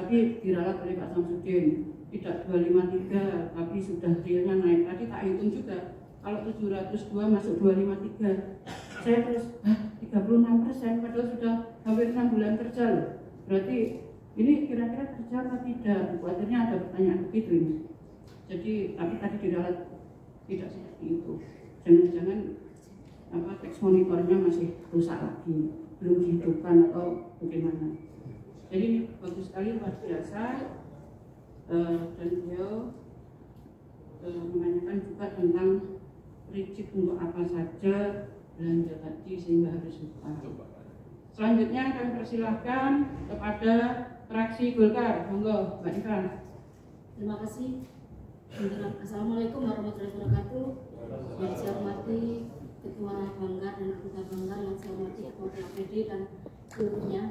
tadi diralat oleh Pak Samsudin, tidak 253 tapi sudah realnya naik. Tadi tak hitung juga, kalau 702 masuk 253, saya terus 36%, padahal sudah hampir 6 bulan kerja loh. Berarti ini kira-kira kerja atau tidak? Akhirnya ada pertanyaan begitu ini. Jadi tapi tadi diralat tidak seperti itu. Jangan-jangan teks monitornya masih rusak lagi, belum dihidupkan atau bagaimana. Jadi ini bagus sekali, luar biasa. Dan beliau menanyakan juga tentang prinsip untuk apa saja belanja tadi sehingga harus lupa. Selanjutnya kami persilahkan kepada fraksi Golkar. Monggo, Mbak Ika. Terima kasih. Assalamualaikum warahmatullahi wabarakatuh. Yang saya hormati Ketua Banggar dan Anggota Banggar, yang saya hormati Ketua KPD dan seluruhnya.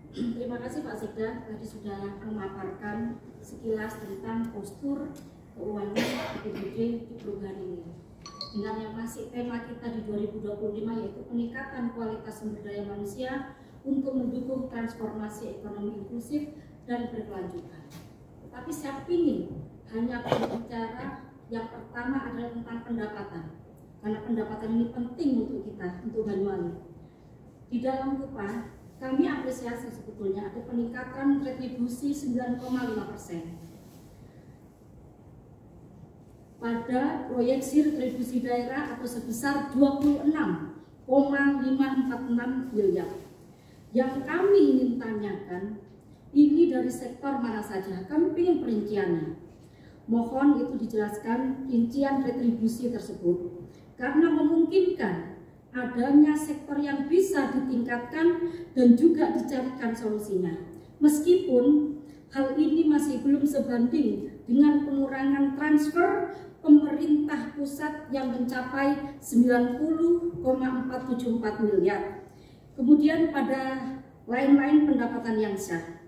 Terima kasih Pak Sekda, tadi sudah memaparkan sekilas tentang postur keuangan APBD di perubahan ini. Dengan yang masih tema kita di 2025 yaitu peningkatan kualitas sumber daya manusia untuk mendukung transformasi ekonomi inklusif dan berkelanjutan. Tetapi saya ingin hanya berbicara yang pertama adalah tentang pendapatan, karena pendapatan ini penting untuk kita, untuk Banyuwangi. Di dalam KUPA kami apresiasi sebetulnya ada peningkatan retribusi 9,5% pada proyeksi retribusi daerah atau sebesar 26,546 miliar. Yang kami ingin tanyakan, ini dari sektor mana saja? Kami ingin perinciannya. Mohon itu dijelaskan rincian retribusi tersebut, karena memungkinkan adanya sektor yang bisa ditingkatkan dan juga dicarikan solusinya. Meskipun hal ini masih belum sebanding dengan pengurangan transfer pemerintah pusat yang mencapai 90,474 miliar. Kemudian pada lain-lain pendapatan yang sah.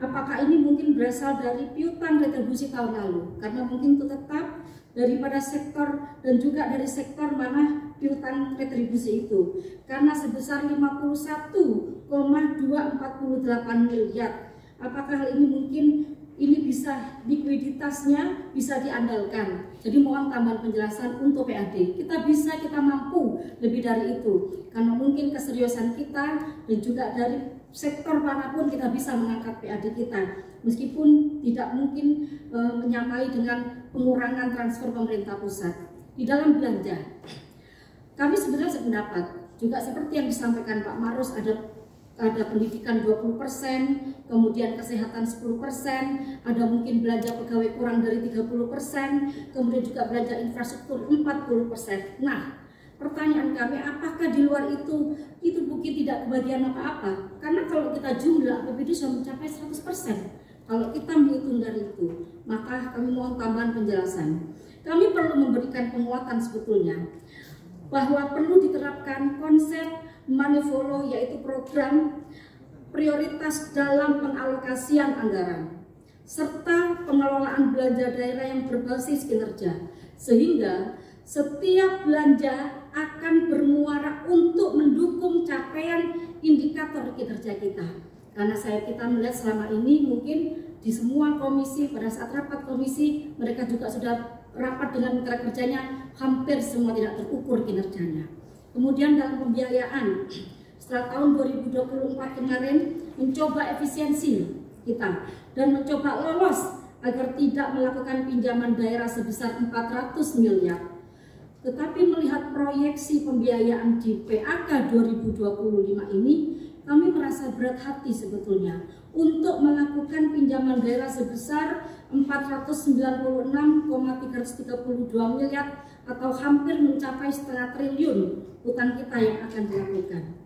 Apakah ini mungkin berasal dari piutang retribusi tahun lalu? Karena mungkin itu tetap daripada sektor dan juga dari sektor mana piutang retribusi itu. Karena sebesar 51,248 miliar. Apakah hal ini mungkin ini bisa likuiditasnya bisa diandalkan? Jadi mohon tambahan penjelasan untuk PAD. Kita mampu lebih dari itu. Karena mungkin keseriusan kita dan juga dari sektor manapun kita bisa mengangkat PAD kita, meskipun tidak mungkin menyamai dengan pengurangan transfer pemerintah pusat. Di dalam belanja, kami sebenarnya sependapat, juga seperti yang disampaikan Pak Marus, ada pendidikan 20%, kemudian kesehatan 10%, ada mungkin belanja pegawai kurang dari 30%, kemudian juga belanja infrastruktur 40%. Nah, pertanyaan kami, apakah di luar itu mungkin tidak kebagian apa-apa? Karena kalau kita jumlah APBD sudah mencapai 100%. Kalau kita menghitung dari itu, maka kami mohon tambahan penjelasan. Kami perlu memberikan penguatan sebetulnya bahwa perlu diterapkan konsep money follow, yaitu program prioritas dalam pengalokasian anggaran serta pengelolaan belanja daerah yang berbasis kinerja, sehingga setiap belanja akan bermuara untuk mendukung capaian indikator kinerja kita. Karena kita melihat selama ini mungkin di semua komisi, pada saat rapat komisi, mereka juga sudah rapat dengan mitra kerjanya, hampir semua tidak terukur kinerjanya. Kemudian dalam pembiayaan, setelah tahun 2024 kemarin mencoba efisiensi kita dan mencoba lolos agar tidak melakukan pinjaman daerah sebesar 400 miliar. Tetapi melihat proyeksi pembiayaan di PAK 2025 ini, kami merasa berat hati sebetulnya untuk melakukan pinjaman daerah sebesar 496,332 miliar atau hampir mencapai setengah triliun utang kita yang akan dilakukan.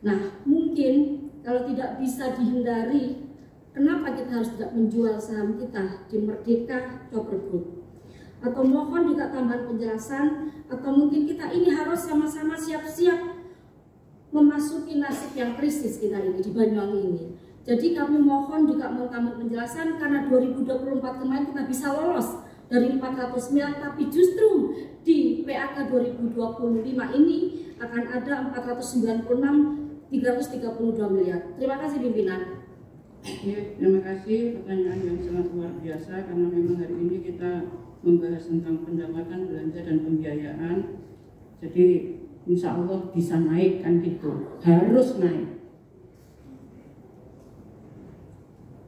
Nah, mungkin kalau tidak bisa dihindari, kenapa kita harus tidak menjual saham kita di Merdeka Copper Group? Atau mohon juga tambahan penjelasan, atau mungkin kita ini harus sama-sama siap-siap memasuki nasib yang krisis kita ini di Banyuwangi ini. Jadi kami mohon juga mau tambahan penjelasan, karena 2024 kemarin kita bisa lolos dari 400 miliar, tapi justru di PAK 2025 ini akan ada 496,332 miliar. Terima kasih pimpinan. Ya, terima kasih, pertanyaan yang sangat luar biasa karena memang hari ini kita membahas tentang pendapatan, belanja dan pembiayaan. Jadi insya Allah bisa naik kan gitu, harus naik.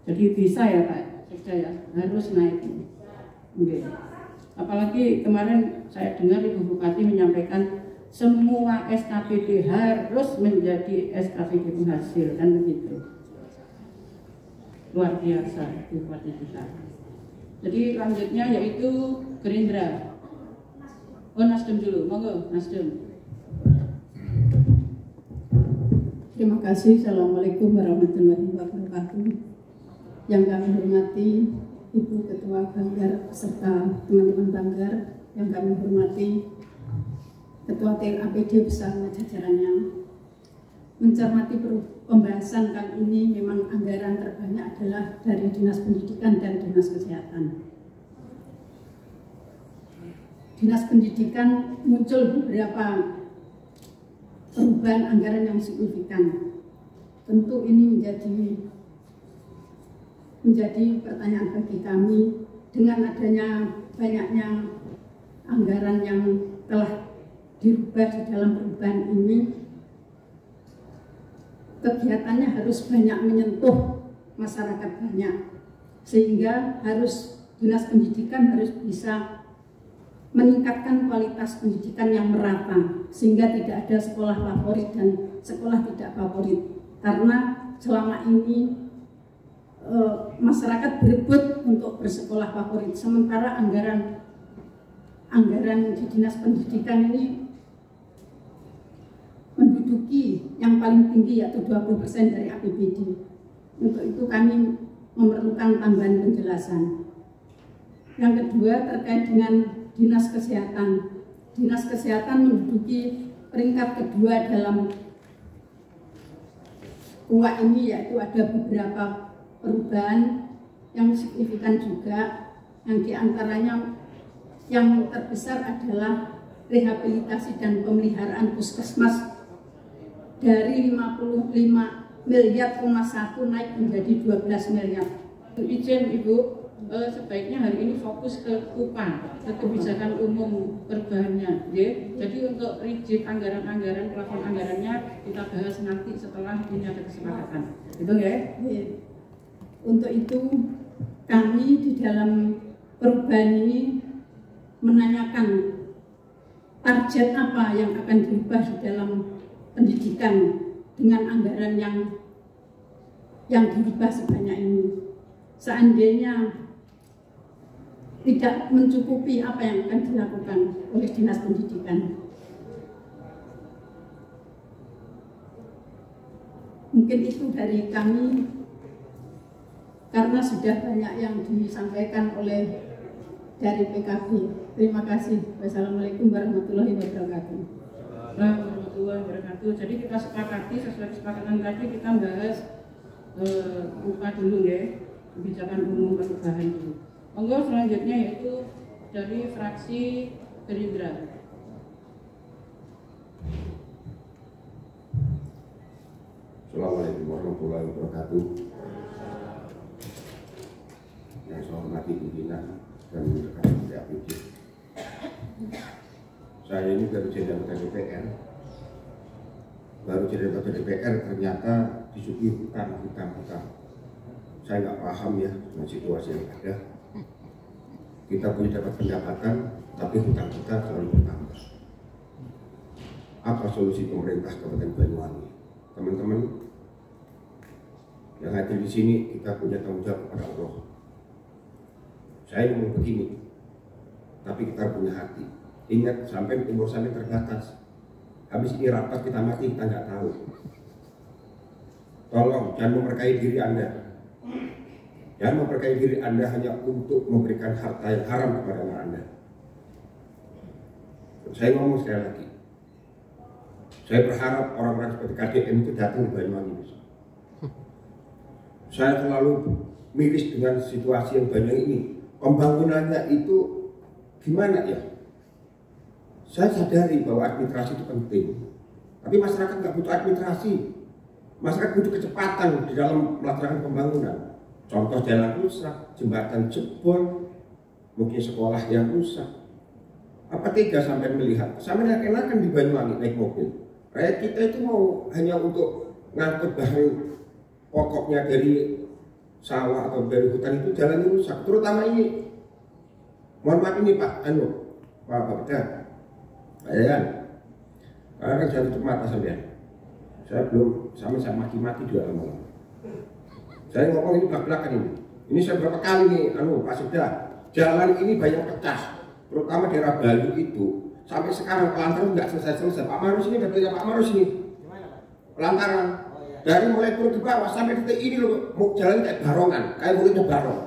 Jadi bisa ya Pak Sekda ya, harus naik. Okay. Apalagi kemarin saya dengar Ibu Bupati menyampaikan semua SKPD harus menjadi SKPD penghasil kan begitu. Luar biasa Bupati kita. Jadi lanjutnya yaitu Gerindra. Oh Nasdem dulu, monggo Nasdem. Terima kasih. Assalamualaikum warahmatullahi wabarakatuh. Yang kami hormati Ibu Ketua Banggar serta teman-teman Banggar, yang kami hormati Ketua TLAPD bersama jajarannya. Mencermati pembahasan kali ini, memang anggaran terbanyak adalah dari Dinas Pendidikan dan Dinas Kesehatan. Dinas Pendidikan muncul beberapa perubahan anggaran yang signifikan. Tentu ini menjadi pertanyaan bagi kami dengan adanya banyaknya anggaran yang telah dirubah di dalam perubahan ini. Kegiatannya harus banyak menyentuh masyarakat banyak, sehingga Dinas Pendidikan harus bisa meningkatkan kualitas pendidikan yang merata, sehingga tidak ada sekolah favorit dan sekolah tidak favorit. Karena selama ini masyarakat berebut untuk bersekolah favorit, sementara anggaran di Dinas Pendidikan ini menduduki yang paling tinggi, yaitu 20% dari APBD. Untuk itu kami memerlukan tambahan penjelasan. Yang kedua terkait dengan Dinas Kesehatan. Dinas Kesehatan menduduki peringkat kedua dalam UA ini, yaitu ada beberapa perubahan yang signifikan juga, yang diantaranya yang terbesar adalah rehabilitasi dan pemeliharaan puskesmas dari 55 miliar, 1 naik menjadi 12 miliar. Izin Ibu, sebaiknya hari ini fokus ke KUPA, ke kebijakan umum perubahannya. Jadi untuk rigid anggaran-anggaran, plafon anggarannya kita bahas nanti setelah ini ada kesepakatan. Itu ya? Untuk itu kami di dalam perubahan ini menanyakan target apa yang akan dirubah di dalam pendidikan dengan anggaran yang dirubah sebanyak ini. Seandainya tidak mencukupi apa yang akan dilakukan oleh Dinas Pendidikan. Mungkin itu dari kami, karena sudah banyak yang disampaikan oleh dari PKB. Terima kasih. Wassalamualaikum warahmatullahi wabarakatuh. Warahmatullahi wabarakatuh. Jadi kita sepakati sesuai kesepakatan tadi, kita bahas UPA dulu ya, kebijakan umum perubahan dulu. Monggo selanjutnya yaitu dari fraksi Gerindra. Assalamualaikum warahmatullahi wabarakatuh. Yang saya hormati pimpinan dan rekan PAPD. Saya ini baru jadi anggota DPR. Ternyata disuguhi hutang. Saya nggak paham ya dengan situasi yang ada. Kita punya dapat pendapatan, tapi hutang kita selalu bertambah. Apa solusi pemerintah Kabupaten Banyuwangi? Teman-teman yang hadir di sini, kita punya tanggung jawab kepada Allah. Saya ngomong begini, tapi kita punya hati. Ingat, sampai umur sampai terbatas. Habis ini rapat kita mati, kita nggak tahu. Tolong jangan memperkaya diri Anda. Jangan memperkaya diri Anda hanya untuk memberikan harta yang haram kepada anak Anda. Saya ngomong sekali lagi. Saya berharap orang-orang seperti KDM itu datang di Banyuwangi. Saya selalu miris dengan situasi yang banyak ini. Pembangunannya itu gimana ya? Saya sadari bahwa administrasi itu penting. Tapi masyarakat nggak butuh administrasi. Masyarakat butuh kecepatan di dalam melaksanakan pembangunan. Contoh jalan rusak, jembatan jebol, mungkin sekolah yang rusak. Apa tega sampai melihat? Sampai enak-enakan di Banyuwangi naik mobil. Rakyat kita itu mau hanya untuk ngangkut bahan pokoknya dari sawah atau dari hutan itu jalan rusak. Terutama ini, mohon maaf ini Pak Pak Bapeda, Pak Yayan, karena kan jangan tutup mata sampean. Saya belum saya maki-maki juga lama. Saya ngomong ini belak-belakan ini. Ini saya berapa kali nih, Pak Sekda, jalan ini banyak pecah, terutama daerah Bali itu. Sampai sekarang pelantaran nggak selesai-selesai. Pak Marus ini, datangnya Pak Marus ini. Pelantaran. Dari mulai turun ke bawah sampai detik ini loh, mau jalan kayak barongan, kayak mulutnya barong.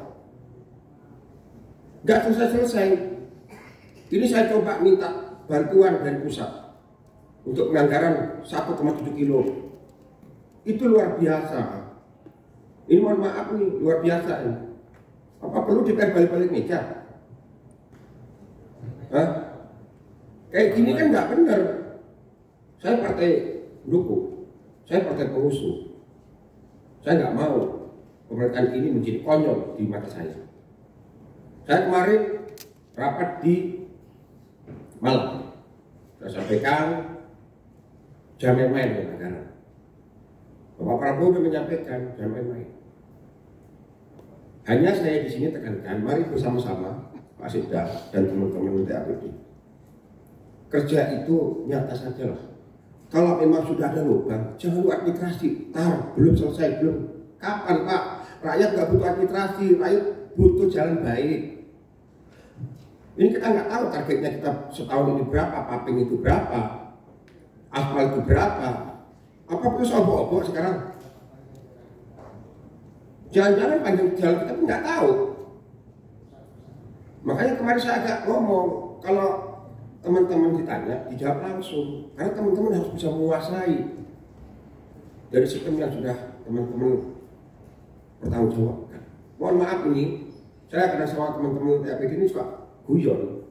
Nggak selesai-selesai. Ini saya coba minta bantuan dari pusat untuk penganggaran 1,7 kilo. Itu luar biasa. Ini mohon maaf nih, luar biasa ini. Apa perlu DPR balik-balik meja? Hah? Kayak gini kan nggak benar. Saya partai pendukung, saya partai pengusung. Saya nggak mau pemerintahan ini menjadi konyol di mata saya. Saya kemarin rapat di Malang. Saya sampaikan jangan main dengan negara. Bapak Prabowo sudah menyampaikan jangan main-main. Hanya saya di sini tekankan, mari bersama-sama Pak Sekda dan teman-teman TAPD. Kerja itu nyata saja lah. Kalau memang sudah ada lubang, jangan lupa administrasi. Belum selesai, belum. Kapan Pak? Rakyat nggak butuh administrasi, rakyat butuh jalan baik. Ini kita nggak tahu targetnya kita setahun ini berapa, paving itu berapa, aspal itu berapa. Apa perlu obok-obok sekarang? Jangan-jangan panjang jalan kita pun nggak tahu. Makanya kemarin saya agak ngomong, kalau teman-teman ditanya, dijawab langsung. Karena teman-teman harus bisa menguasai dari sistem yang sudah teman-teman bertanggungjawabkan. Mohon maaf ini, saya kadang sama teman-teman TAPD ini suka guyon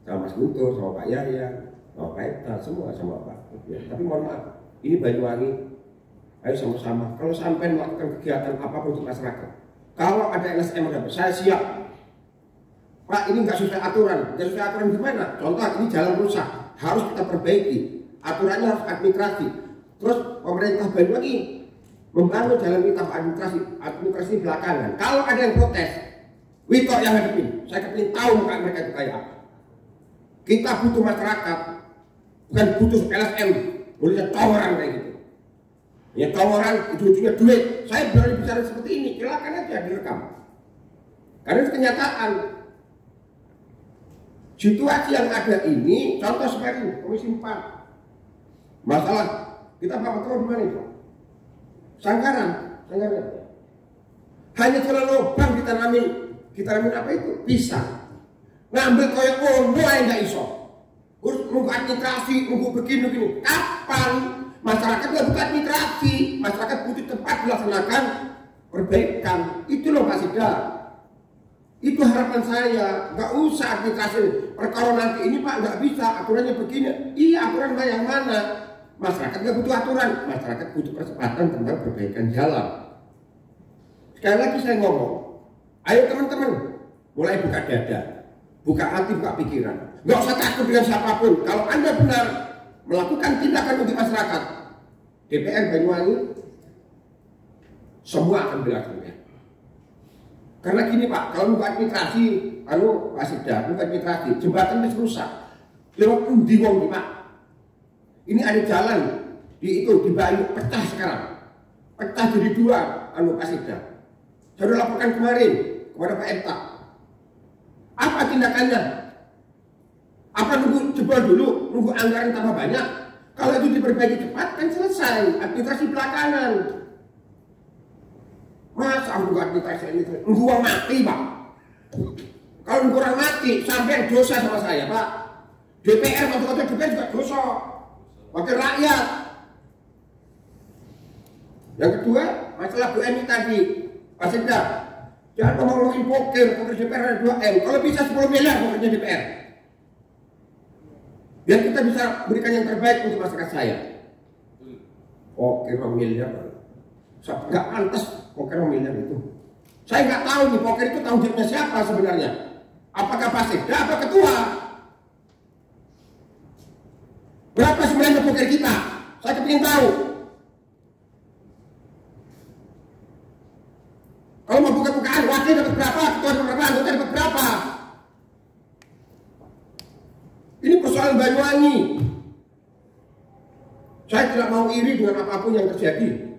sama Mas Guntur, sama Pak Yayan, sama Pak Eta, semua sama Pak. Ya, tapi mohon maaf, ini Banyuwangi, ayo sama-sama. Kalau sampai melakukan kegiatan apapun untuk masyarakat, kalau ada LSM saya siap. Pak, ini nggak sesuai aturan. Nggak sesuai aturan gimana? Contoh ini jalan rusak, harus kita perbaiki. Aturannya harus administrasi. Terus pemerintah Banyuwangi membangun jalan ini tanpa administrasi belakangan. Kalau ada yang protes, Wito yang hadapin. Saya kepingin tahu muka mereka itu kayak apa. Kita butuh masyarakat, bukan butuh LSM. Boleh tawaran kayak gitu. Ya tawaran, ujung-ujungnya duit. Saya berani bicara seperti ini, silakan aja direkam. Karena itu kenyataan. Situasi yang ada ini, contoh seperti Komisi 4. Masalah, kita Pak Ketua di mana itu? Sangkaran. Hanya kalau lubang ditanamin apa itu? Pisang. Ngambil koyok ono aja nggak iso. Nunggu administrasi, nunggu begini. Kapan? Masyarakat nggak butuh administrasi, masyarakat butuh tempat dilaksanakan perbaikan. Itu loh Pak Sekda. Itu harapan saya, nggak usah administrasi. Perkara nanti ini Pak nggak bisa, aturannya begini. Iya, aturan yang mana? Masyarakat nggak butuh aturan, masyarakat butuh percepatan tentang perbaikan jalan. Sekali lagi saya ngomong, ayo teman-teman, mulai buka dada, buka hati, buka pikiran. Nggak usah takut dengan siapapun. Kalau Anda benar melakukan tindakan untuk masyarakat, DPR Banyuwangi semua akan berlaku. Karena gini Pak, kalau buka administrasi, Pak Sekda, buka administrasi, jembatan itu rusak. Lewat undi wong Pak. Ini ada jalan di Bali pecah sekarang, pecah jadi dua, Pak Sekda. Saya sudah laporkan kemarin kepada Pak Eta. Apa tindakannya? Apa nunggu jebol dulu, nunggu anggaran tambah banyak? Kalau itu diperbaiki cepat kan selesai, administrasi belakangan. Masa nunggu administrasi ini nunggu orang mati Pak? Kalau nunggu orang mati, sampai dosa sama saya Pak. DPR, waktu-waktu DPR juga dosa. Wakil rakyat. Yang kedua, masalah Bu Eni tadi, Pak Sekda, jangan ngomongin poker DPR ada 2M. Kalau bisa 10 miliar pokernya DPR. Biar kita bisa berikan yang terbaik untuk masyarakat saya. Oke, 2 miliar. Nggak pantas Poker memilih itu. Saya nggak tahu nih Poker itu tanggung jawabnya siapa sebenarnya. Apakah Pak Sekda apa ketua? Berapa sebenarnya Poker kita? Saya ingin tahu. Kalau mau buka-bukaan, wakil dapat berapa? Ketua dapat berapa? Anggota dapat berapa? Ini persoalan Banyuwangi. Saya tidak mau iri dengan apapun yang terjadi.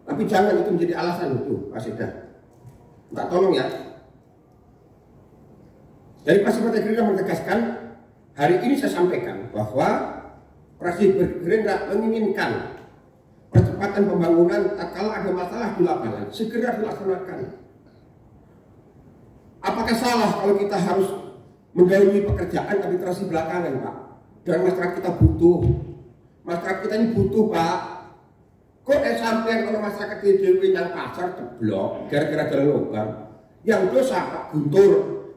Tapi jangan itu menjadi alasan itu, Pak Sekda. Minta tolong ya. Dari Fraksi Partai Gerindra menegaskan, hari ini saya sampaikan bahwa Fraksi Gerindra menginginkan percepatan pembangunan kalau ada masalah di lapangan segera dilaksanakan. Apakah salah kalau kita harus mendahului pekerjaan administrasi belakangan, Pak? Dan masyarakat kita butuh. Masyarakat kita ini butuh, Pak. Kok sampai orang masyarakat di Dewi yang pasar jeblok gara-gara jalan lubang? Yang dosa Pak Guntur,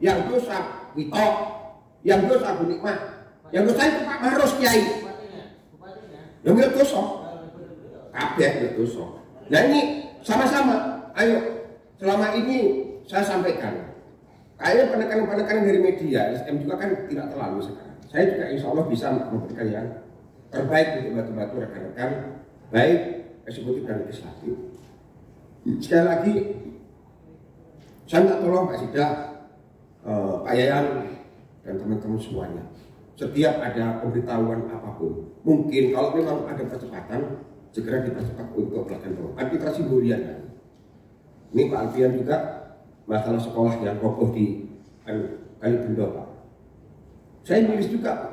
yang dosa Witok, yang dosa Bu Nikmah, yang dosa itu Pak Maros Kiai. Yang nggak dosa, kabeh nggak dosa. Nah ini sama-sama. Ayo, selama ini saya sampaikan. Kayaknya penekanan-penekanan dari media, SM juga kan tidak terlalu sekarang. Saya juga insya Allah bisa memberikan yang terbaik untuk bantu-bantu rekan-rekan, baik eksekutif dan legislatif. Sekali lagi, saya minta tolong Pak Sekda, Pak Yayan, dan teman-teman semuanya. Setiap ada pemberitahuan apapun, mungkin kalau memang ada percepatan, segera dipercepat untuk melakukan administrasi hurian. Ini Pak Alfian juga masalah sekolah yang kokoh di Kalibendo, Pak. Saya nulis juga, Pak.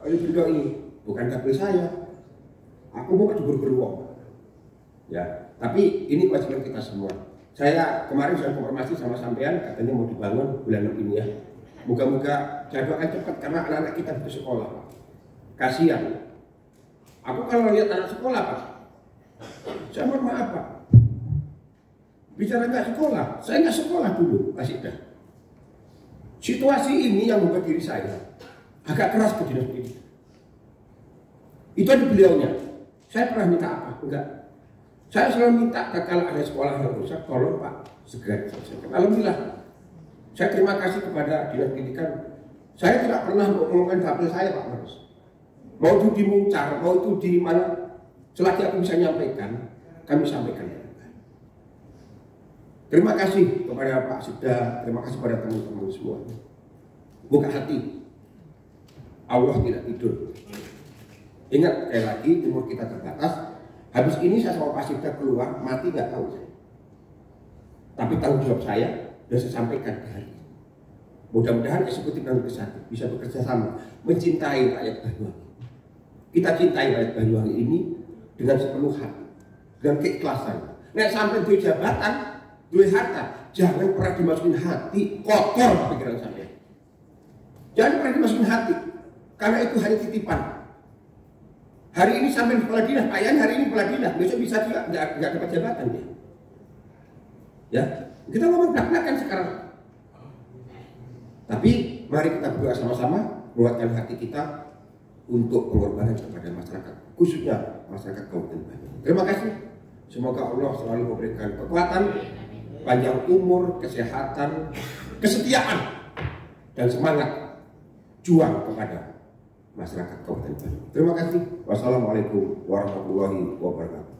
Kalibendo ini bukan dapil saya. Aku mau beruang. Ya, tapi ini kewajiban kita semua. Saya kemarin sudah konfirmasi sama sampean, katanya mau dibangun bulan ini ya. Moga-moga jadwalnya cepat karena anak-anak kita butuh sekolah, Pak. Kasihan. Aku kalau lihat anak sekolah, Pak, saya mohon maaf, Pak. Bicara nggak sekolah, saya nggak sekolah dulu, Pak Sekda. Situasi ini yang membuat diri saya agak keras ke dinas pendidikan. Itu ada beliaunya. Saya pernah minta apa? Enggak. Saya selalu minta kalau ada sekolah yang rusak, tolong Pak segera diselesaikan. Alhamdulillah. Saya terima kasih kepada dinas pendidikan. Saya tidak pernah mengomongkan dapil saya, Pak Maros. Mau itu di Muncar, mau itu di mana, selagi aku bisa nyampaikan, kami sampaikan. Terima kasih kepada Pak Sekda, terima kasih kepada teman-teman semua. Buka hati, Allah tidak tidur. Ingat sekali lagi, umur kita terbatas. Habis ini saya sama Pak Sekda keluar, mati nggak tahu saya. Tapi tanggung jawab saya sudah saya sampaikan ke hari ini. Mudah-mudahan eksekutif dan legislatif bisa bekerja sama, mencintai rakyat Banyuwangi. Kita cintai rakyat Banyuwangi ini dengan sepenuh hati, dengan keikhlasan. Nek sampai di jabatan, duit harta, jangan pernah dimasukin hati, kotor pikiran saya. Jangan pernah dimasukin hati, karena itu hanya titipan. Hari ini sampai kepala dinas, Pak Yan hari ini kepala dinas, besok bisa juga nggak dapat jabatan dia. Ya, kita ngomong belak-belakan sekarang. Tapi mari kita berdoa sama-sama, menguatkan hati kita untuk pengorbanan kepada masyarakat, khususnya masyarakat Kabupaten Banyuwangi. Terima kasih. Semoga Allah selalu memberikan kekuatan, panjang umur, kesehatan, kesetiaan, dan semangat juang kepada masyarakat Kabupaten Banyuwangi. Terima kasih. Wassalamualaikum warahmatullahi wabarakatuh.